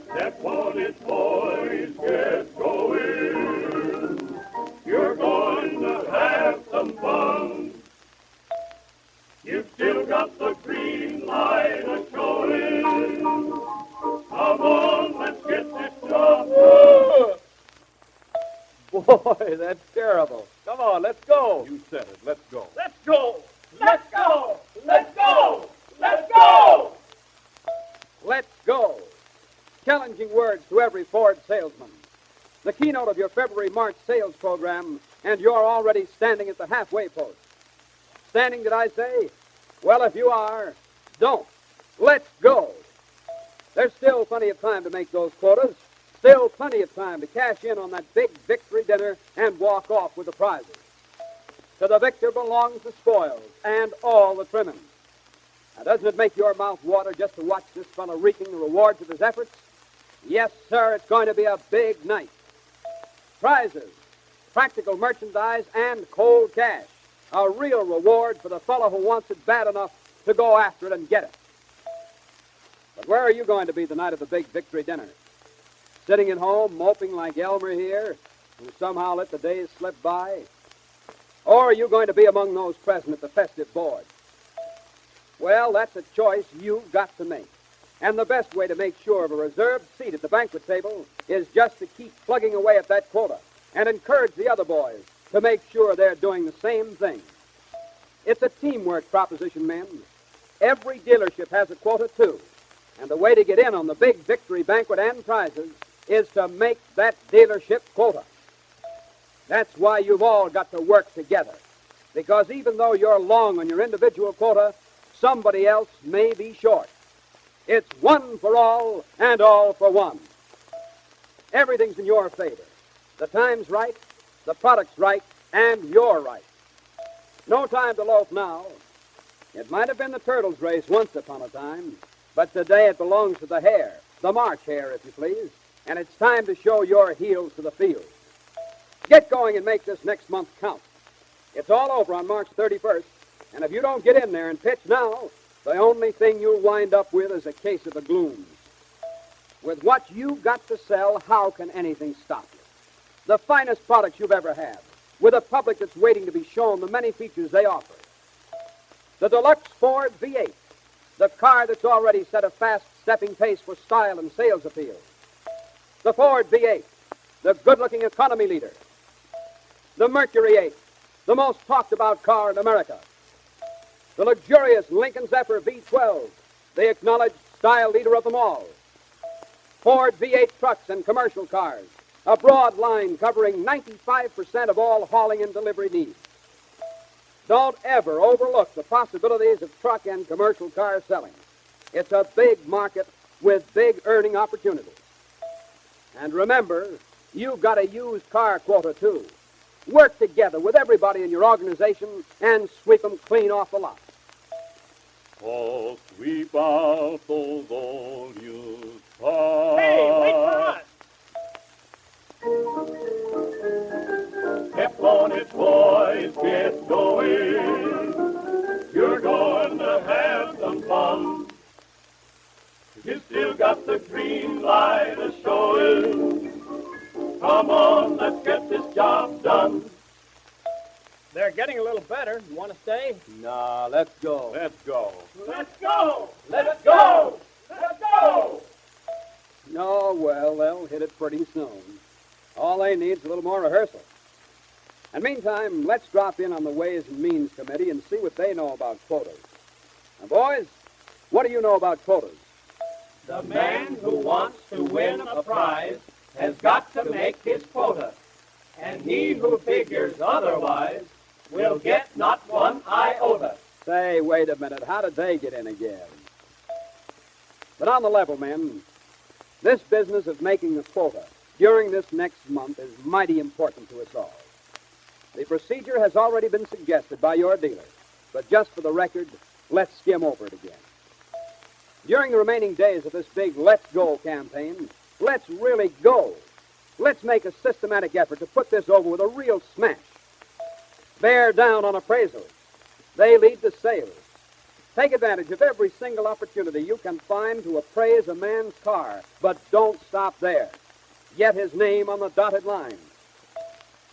Step on it, boys, get going. You're going to have some fun. You've still got the green light a-showing. Come on, let's get this job done. Boy, that's terrible. Come on, let's go. You said it. Let's go. Let's go! Let's go! Let's go! Let's go! Let's go. Challenging words to every Ford salesman. The keynote of your February-March sales program, and you're already standing at the halfway post. Standing, did I say? Well, if you are, don't. Let's go. There's still plenty of time to make those quotas. Still plenty of time to cash in on that big victory dinner and walk off with the prizes. To the victor belongs the spoils and all the trimmings. Now, doesn't it make your mouth water just to watch this fellow reaping the rewards of his efforts? Yes, sir, it's going to be a big night. Prizes, practical merchandise, and cold cash. A real reward for the fellow who wants it bad enough to go after it and get it. But where are you going to be the night of the big victory dinner? Sitting at home, moping like Elmer here, who somehow let the days slip by? Or are you going to be among those present at the festive board? Well, that's a choice you've got to make. And the best way to make sure of a reserved seat at the banquet table is just to keep plugging away at that quota and encourage the other boys to make sure they're doing the same thing. It's a teamwork proposition, men. Every dealership has a quota, too. And the way to get in on the big victory banquet and prizes is to make that dealership quota. That's why you've all got to work together. Because even though you're long on your individual quota, somebody else may be short. It's one for all and all for one. Everything's in your favor. The time's right, the product's right, and you're right. No time to loaf now. It might have been the turtle's race once upon a time, but today it belongs to the hare, the March hare, if you please, and it's time to show your heels to the field. Get going and make this next month count. It's all over on March 31st, and if you don't get in there and pitch now, the only thing you'll wind up with is a case of the glooms. With what you've got to sell, how can anything stop you? The finest products you've ever had, with a public that's waiting to be shown the many features they offer. The deluxe Ford V8, the car that's already set a fast-stepping pace for style and sales appeal. The Ford V8, the good-looking economy leader. The Mercury 8, the most talked-about car in America. The luxurious Lincoln Zephyr V12, the acknowledged style leader of them all. Ford V8 trucks and commercial cars, a broad line covering 95% of all hauling and delivery needs. Don't ever overlook the possibilities of truck and commercial car selling. It's a big market with big earning opportunities. And remember, you've got a used car quota, too. Work together with everybody in your organization and sweep them clean off the lot. Oh, sweep out those old used cars. Hey, wait for us! Step on it, boys, get going. You're going to have some fun. You still got the green light a-showing. Come on, let's get this job done. They're getting a little better. You want to stay? Nah, let's go. Let's go. Let's go! Let's go! Let's go! No, well, they'll hit it pretty soon. All they need is a little more rehearsal. And meantime, let's drop in on the Ways and Means Committee and see what they know about quotas. Now, boys, what do you know about quotas? The man who wants to win a prize has got to make his quota, and he who figures otherwise will get not one iota. Say, wait a minute, how did they get in again? But on the level, men, this business of making a quota during this next month is mighty important to us all. The procedure has already been suggested by your dealer, but just for the record, let's skim over it again. During the remaining days of this big Let's Go campaign, let's really go. Let's make a systematic effort to put this over with a real smash. Bear down on appraisals. They lead to sales. Take advantage of every single opportunity you can find to appraise a man's car, but don't stop there. Get his name on the dotted line.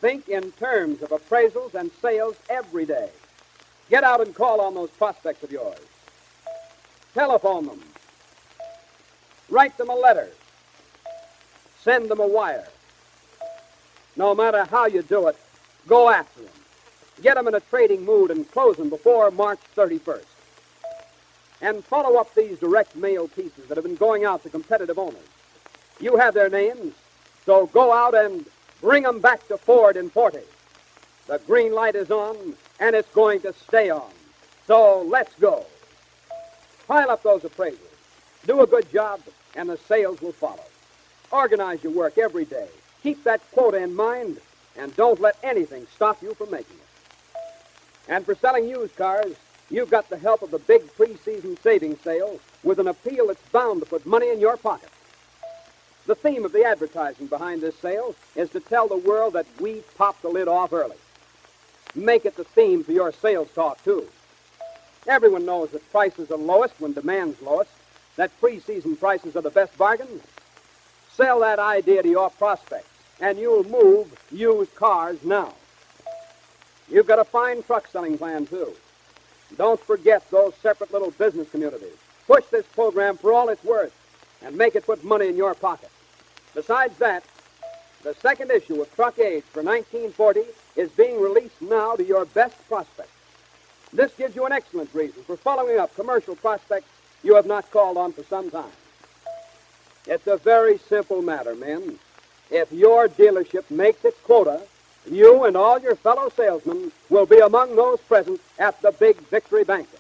Think in terms of appraisals and sales every day. Get out and call on those prospects of yours. Telephone them. Write them a letter. Send them a wire. No matter how you do it, go after them. Get them in a trading mood and close them before March 31st. And follow up these direct mail pieces that have been going out to competitive owners. You have their names, so go out and bring them back to Ford in 40. The green light is on, and it's going to stay on. So let's go. Pile up those appraisals. Do a good job, and the sales will follow. Organize your work every day. Keep that quota in mind, and don't let anything stop you from making it. And for selling used cars, you've got the help of the big pre-season savings sale with an appeal that's bound to put money in your pocket. The theme of the advertising behind this sale is to tell the world that we popped the lid off early. Make it the theme for your sales talk, too. Everyone knows that prices are lowest when demand's lowest, that pre-season prices are the best bargains. Sell that idea to your prospects, and you'll move used cars now. You've got a fine truck selling plan, too. Don't forget those separate little business communities. Push this program for all it's worth, and make it put money in your pocket. Besides that, the second issue of Truck Age for 1940 is being released now to your best prospects. This gives you an excellent reason for following up commercial prospects you have not called on for some time. It's a very simple matter, men. If your dealership makes its quota, you and all your fellow salesmen will be among those present at the big victory banquet.